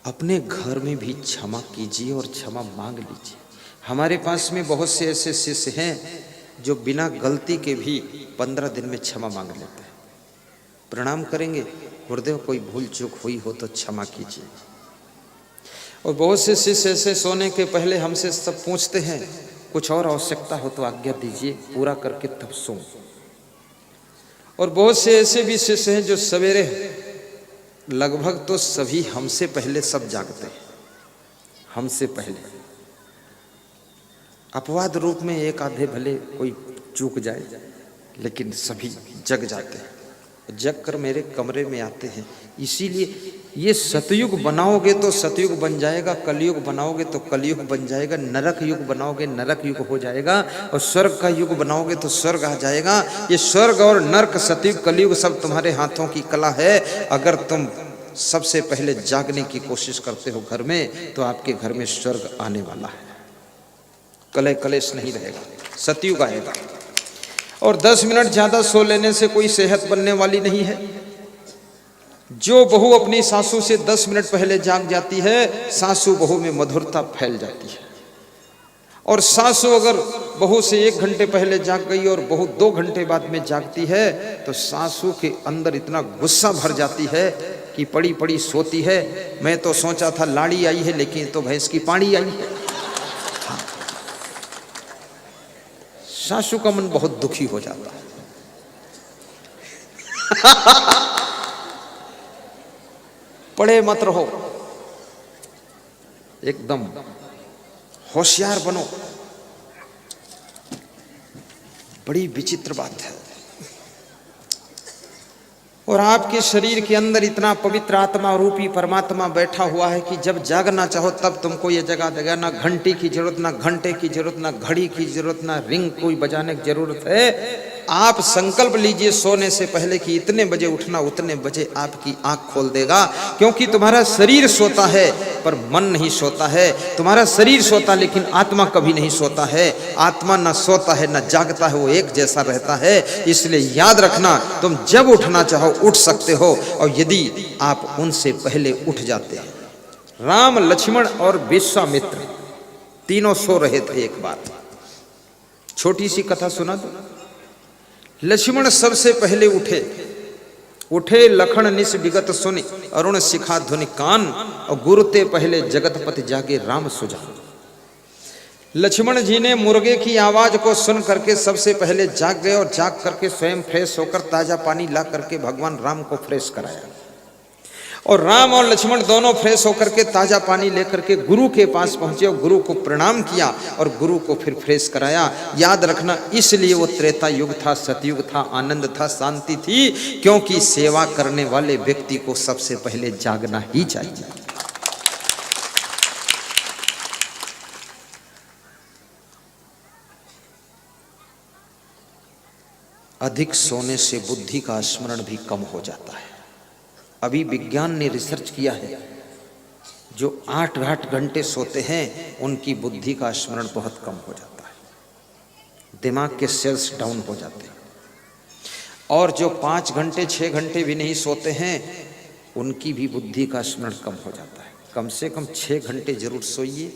अपने घर में भी क्षमा कीजिए और क्षमा मांग लीजिए। हमारे पास में बहुत से ऐसे शिष्य हैं जो बिना गलती के भी 15 दिन में क्षमा मांग लेते हैं। प्रणाम करेंगे, गुरुदेव कोई भूल चूक हुई हो तो क्षमा कीजिए। और बहुत से शिष्य ऐसे सोने के पहले हमसे सब पूछते हैं, कुछ और आवश्यकता हो तो आज्ञा दीजिए, पूरा करके तब सो। और बहुत से ऐसे भी शिष्य हैं जो सवेरे, लगभग तो सभी हमसे पहले सब जागते हैं, हमसे पहले। अपवाद रूप में एक आधे भले कोई चूक जाए, लेकिन सभी जग जाते हैं, जग कर मेरे कमरे में आते हैं। इसीलिए ये सतयुग बनाओगे तो सतयुग बन जाएगा, कलयुग बनाओगे तो कलयुग बन जाएगा, नरक युग बनाओगे नरक युग हो जाएगा, और स्वर्ग का युग बनाओगे तो स्वर्ग आ जाएगा। ये स्वर्ग और नरक, सतयुग, कलयुग सब तुम्हारे हाथों की कला है। अगर तुम सबसे पहले जागने की कोशिश करते हो घर में, तो आपके घर में स्वर्ग आने वाला है। कलह कलेश नहीं रहेगा, सतयुग आएगा। और 10 मिनट ज्यादा सो लेने से कोई सेहत बनने वाली नहीं है। जो बहू अपनी सासू से 10 मिनट पहले जाग जाती है, सासू बहू में मधुरता फैल जाती है। और सासू अगर बहू से 1 घंटे पहले जाग गई और बहू 2 घंटे बाद में जागती है, तो सासू के अंदर इतना गुस्सा भर जाती है कि पड़ी पड़ी सोती है। मैं तो सोचा था लाड़ी आई है, लेकिन तो भैंस की पाड़ी आई है। सासू का मन बहुत दुखी हो जाता है। पड़े मत रहो, एकदम होशियार बनो। बड़ी विचित्र बात है। और आपके शरीर के अंदर इतना पवित्र आत्मा रूपी परमात्मा बैठा हुआ है कि जब जागना चाहो तब तुमको ये जगह देगा। ना घंटी की जरूरत, ना घंटे की जरूरत, ना घड़ी की जरूरत, ना रिंग कोई बजाने की जरूरत है। आप संकल्प लीजिए सोने से पहले कि इतने बजे उठना, उतने बजे आपकी आंख खोल देगा। क्योंकि तुम्हारा शरीर सोता है पर मन नहीं सोता है। तुम्हारा शरीर सोता लेकिन आत्मा कभी नहीं सोता है। आत्मा ना सोता है ना जागता है, वो एक जैसा रहता है। इसलिए याद रखना, तुम जब उठना चाहो उठ सकते हो, और यदि आप उनसे पहले उठ जाते हैं। राम, लक्ष्मण और विश्वामित्र तीनों सो रहे थे। एक बार छोटी सी कथा सुना दो। लक्ष्मण सबसे पहले उठे लखन निस विगत सुनि, अरुण शिखा ध्वनि कान, और गुरुते पहले जगतपति जागे राम सुजान। लक्ष्मण जी ने मुर्गे की आवाज को सुन करके सबसे पहले जाग गए, और जाग करके स्वयं फ्रेश होकर ताजा पानी ला करके भगवान राम को फ्रेश कराया। और राम और लक्ष्मण दोनों फ्रेश होकर के ताजा पानी लेकर के गुरु के पास पहुंचे और गुरु को प्रणाम किया, और गुरु को फिर फ्रेश कराया। याद रखना, इसलिए वो त्रेता युग था, सतयुग था, आनंद था, शांति थी, क्योंकि सेवा करने वाले व्यक्ति को सबसे पहले जागना ही चाहिए। अधिक सोने से बुद्धि का स्मरण भी कम हो जाता है। अभी विज्ञान ने रिसर्च किया है, जो 8-8 घंटे सोते हैं उनकी बुद्धि का स्मरण बहुत कम हो जाता है, दिमाग के सेल्स डाउन हो जाते हैं। और जो 5 घंटे 6 घंटे भी नहीं सोते हैं उनकी भी बुद्धि का स्मरण कम हो जाता है। कम से कम 6 घंटे जरूर सोइए,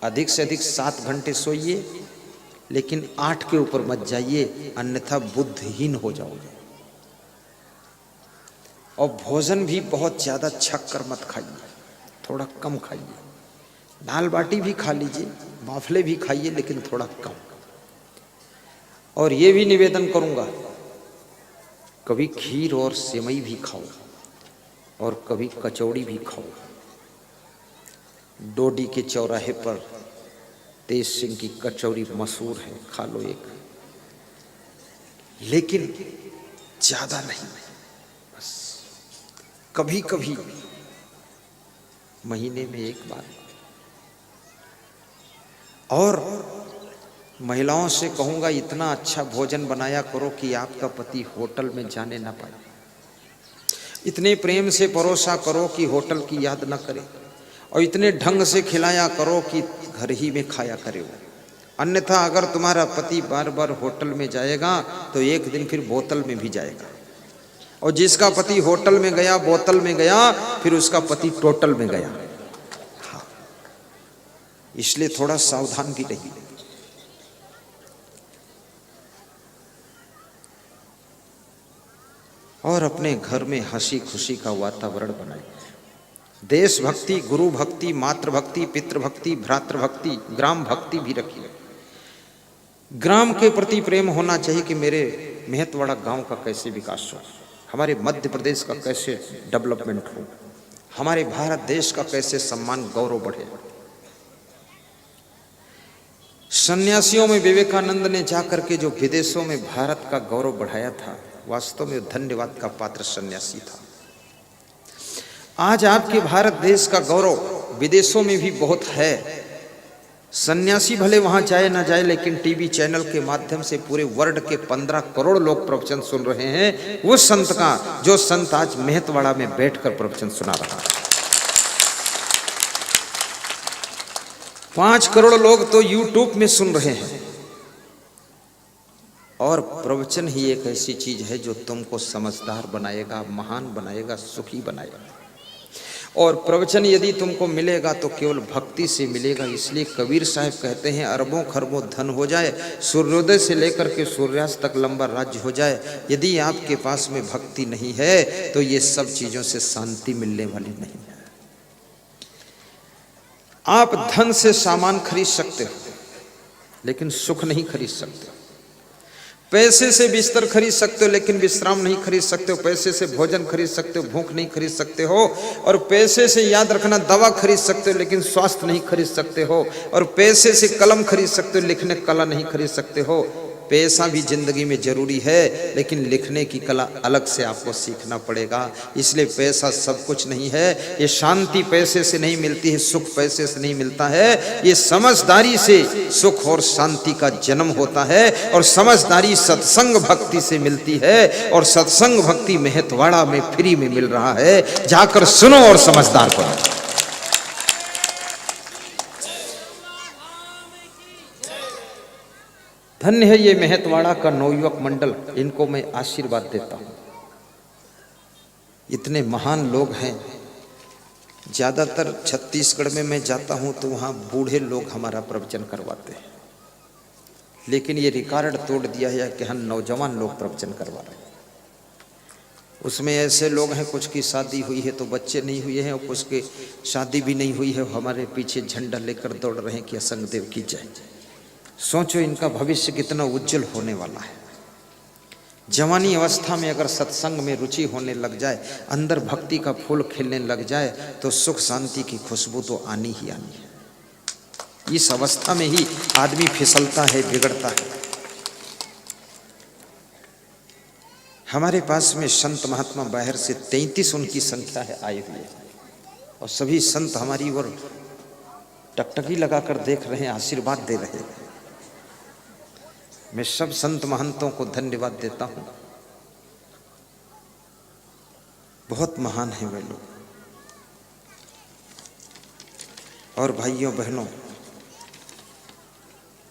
अधिक से अधिक 7 घंटे सोइए, लेकिन 8 के ऊपर मत जाइए, अन्यथा बुद्धिहीन हो जाओगे। और भोजन भी बहुत ज़्यादा छक कर मत खाइए, थोड़ा कम खाइए। दाल बाटी भी खा लीजिए, बाफले भी खाइए, लेकिन थोड़ा कम। और ये भी निवेदन करूँगा, कभी खीर और सेवई भी खाओ, और कभी कचौड़ी भी खाओ। डोडी के चौराहे पर तेज सिंह की कचौड़ी मशहूर है, खा लो एक, लेकिन ज़्यादा नहीं, कभी कभी महीने में एक बार। और महिलाओं से कहूंगा, इतना अच्छा भोजन बनाया करो कि आपका पति होटल में जाने ना पाए। इतने प्रेम से परोसा करो कि होटल की याद ना करे, और इतने ढंग से खिलाया करो कि घर ही में खाया करे वो। अन्यथा अगर तुम्हारा पति बार बार होटल में जाएगा तो एक दिन फिर बोतल में भी जाएगा, और जिसका पति होटल में गया, बोतल में गया, फिर उसका पति टोटल में गया। इसलिए थोड़ा सावधान भी रहिए। और अपने घर में हंसी खुशी का वातावरण बनाइए। देशभक्ति, गुरु भक्ति, मातृभक्ति, पितृभक्ति, भ्रातृभक्ति, ग्राम भक्ति भी रखिए। ग्राम के प्रति प्रेम होना चाहिए कि मेरे मेहतवाड़ा गांव का कैसे विकास हो, हमारे मध्य प्रदेश का कैसे डेवलपमेंट हो, हमारे भारत देश का कैसे सम्मान गौरव बढ़े। सन्यासियों में विवेकानंद ने जाकर के जो विदेशों में भारत का गौरव बढ़ाया था, वास्तव में धन्यवाद का पात्र सन्यासी था। आज आपके भारत देश का गौरव विदेशों में भी बहुत है। सन्यासी भले वहां जाए ना जाए, लेकिन टीवी चैनल के माध्यम से पूरे वर्ल्ड के 15 करोड़ लोग प्रवचन सुन रहे हैं वो संत का, जो संत आज मेहतवाड़ा में बैठकर प्रवचन सुना रहा है। 5 करोड़ लोग तो यूट्यूब में सुन रहे हैं। और प्रवचन ही एक ऐसी चीज है जो तुमको समझदार बनाएगा, महान बनाएगा, सुखी बनाएगा। और प्रवचन यदि तुमको मिलेगा तो केवल भक्ति से मिलेगा। इसलिए कबीर साहब कहते हैं, अरबों खरबों धन हो जाए, सूर्योदय से लेकर के सूर्यास्त तक लंबा राज्य हो जाए, यदि आपके पास में भक्ति नहीं है तो ये सब चीजों से शांति मिलने वाली नहीं है। आप धन से सामान खरीद सकते हो लेकिन सुख नहीं खरीद सकते। पैसे से बिस्तर खरीद सकते हो लेकिन विश्राम नहीं खरीद सकते हो। पैसे से भोजन खरीद सकते हो, भूख नहीं खरीद सकते हो। और पैसे से याद रखना दवा खरीद सकते हो लेकिन स्वास्थ्य नहीं खरीद सकते हो। और पैसे से कलम खरीद सकते हो, लिखने कला नहीं खरीद सकते हो। पैसा भी जिंदगी में जरूरी है लेकिन लिखने की कला अलग से आपको सीखना पड़ेगा। इसलिए पैसा सब कुछ नहीं है। ये शांति पैसे से नहीं मिलती है, सुख पैसे से नहीं मिलता है। ये समझदारी से सुख और शांति का जन्म होता है। और समझदारी सत्संग भक्ति से मिलती है। और सत्संग भक्ति मेहतवाड़ा में फ्री में मिल रहा है। जाकर सुनो और समझदार बनो। धन्य है ये मेहतवाड़ा का नवयुवक मंडल, इनको मैं आशीर्वाद देता हूं। इतने महान लोग हैं। ज्यादातर छत्तीसगढ़ में मैं जाता हूं तो वहां बूढ़े लोग हमारा प्रवचन करवाते हैं, लेकिन ये रिकॉर्ड तोड़ दिया है कि हम नौजवान लोग प्रवचन करवा रहे हैं। उसमें ऐसे लोग हैं, कुछ की शादी हुई है तो बच्चे नहीं हुए हैं, और कुछ की शादी भी नहीं हुई है, हमारे पीछे झंडा लेकर दौड़ रहे हैं कि असंग देव की जय। सोचो इनका भविष्य कितना उज्जवल होने वाला है। जवानी अवस्था में अगर सत्संग में रुचि होने लग जाए, अंदर भक्ति का फूल खिलने लग जाए, तो सुख शांति की खुशबू तो आनी ही आनी है। इस अवस्था में ही आदमी फिसलता है, बिगड़ता है। हमारे पास में संत महात्मा बाहर से 33 उनकी संख्या है आए हुए, और सभी संत हमारी ओर टकटकी लगाकर देख रहे हैं, आशीर्वाद दे रहे हैं। मैं सब संत महंतों को धन्यवाद देता हूं। बहुत महान हैं वे लोग। और भाइयों बहनों,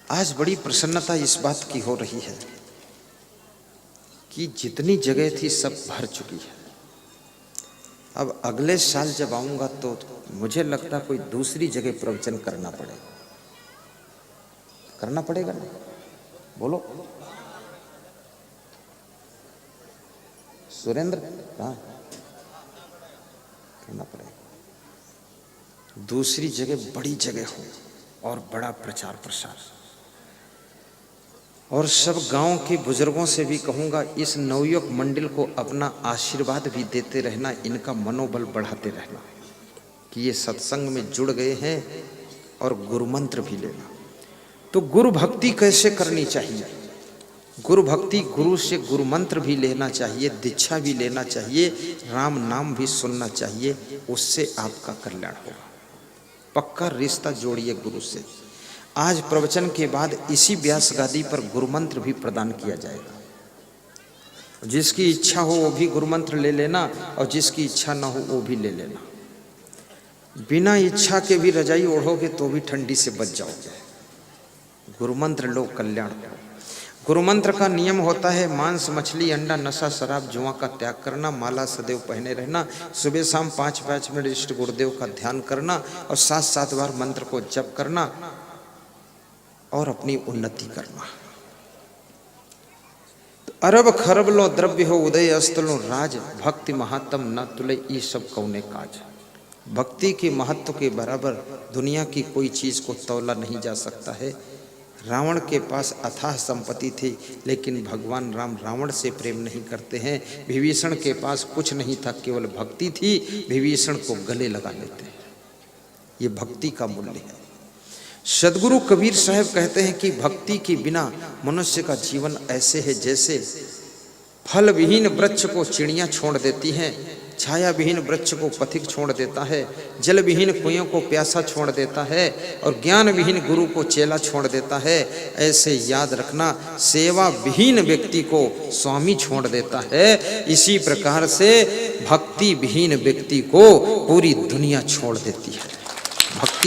आज बड़ी प्रसन्नता इस बात की हो रही है कि जितनी जगह थी सब भर चुकी है। अब अगले साल जब आऊंगा तो मुझे लगता कोई दूसरी जगह प्रवचन करना पड़ेगा ना? बोलो सुरेंद्र, कहाँ करना पड़ेगा? दूसरी जगह बड़ी जगह हो और बड़ा प्रचार प्रसार। और सब गांव के बुजुर्गों से भी कहूंगा, इस नवयुवक मंडल को अपना आशीर्वाद भी देते रहना, इनका मनोबल बढ़ाते रहना कि ये सत्संग में जुड़ गए हैं। और गुरु मंत्र भी लेना। तो गुरु भक्ति कैसे करनी चाहिए? गुरु भक्ति, गुरु से गुरु मंत्र भी लेना चाहिए, दीक्षा भी लेना चाहिए, राम नाम भी सुनना चाहिए। उससे आपका कल्याण होगा। पक्का रिश्ता जोड़िए गुरु से। आज प्रवचन के बाद इसी व्यास गादी पर गुरु मंत्र भी प्रदान किया जाएगा। जिसकी इच्छा हो वो भी गुरु मंत्र ले लेना, और जिसकी इच्छा ना हो वो भी ले लेना। बिना इच्छा के भी रजाई ओढ़ोगे तो भी ठंडी से बच जाओगे। गुरु मंत्र लो, कल्याण हो। गुरु मंत्र का नियम होता है मांस मछली अंडा नशा शराब जुआ का त्याग करना, माला सदैव पहने रहना, सुबह शाम 5-5 मिनट इष्ट गुरुदेव का ध्यान करना और 7-7 बार मंत्र को जप करना और अपनी उन्नति करना। अरब खरब लो द्रव्य हो उदय अस्तलो राज, भक्ति महात्म न तुले ई सब कौने काज। भक्ति के महत्व के बराबर दुनिया की कोई चीज को तौला नहीं जा सकता है। रावण के पास अथाह संपत्ति थी, लेकिन भगवान राम रावण से प्रेम नहीं करते हैं। विभीषण के पास कुछ नहीं था, केवल भक्ति थी, विभीषण को गले लगा लेते हैं। ये भक्ति का मूल्य है। सदगुरु कबीर साहब कहते हैं कि भक्ति के बिना मनुष्य का जीवन ऐसे है जैसे फल विहीन वृक्ष को चिड़ियां छोड़ देती हैं, छाया विहीन वृक्ष को पथिक छोड़ देता है, जल विहीन कुएं को प्यासा छोड़ देता है और ज्ञान विहीन गुरु को चेला छोड़ देता है। ऐसे याद रखना, सेवा विहीन व्यक्ति को स्वामी छोड़ देता है। इसी प्रकार से भक्ति विहीन व्यक्ति को पूरी दुनिया छोड़ देती है। भक्ति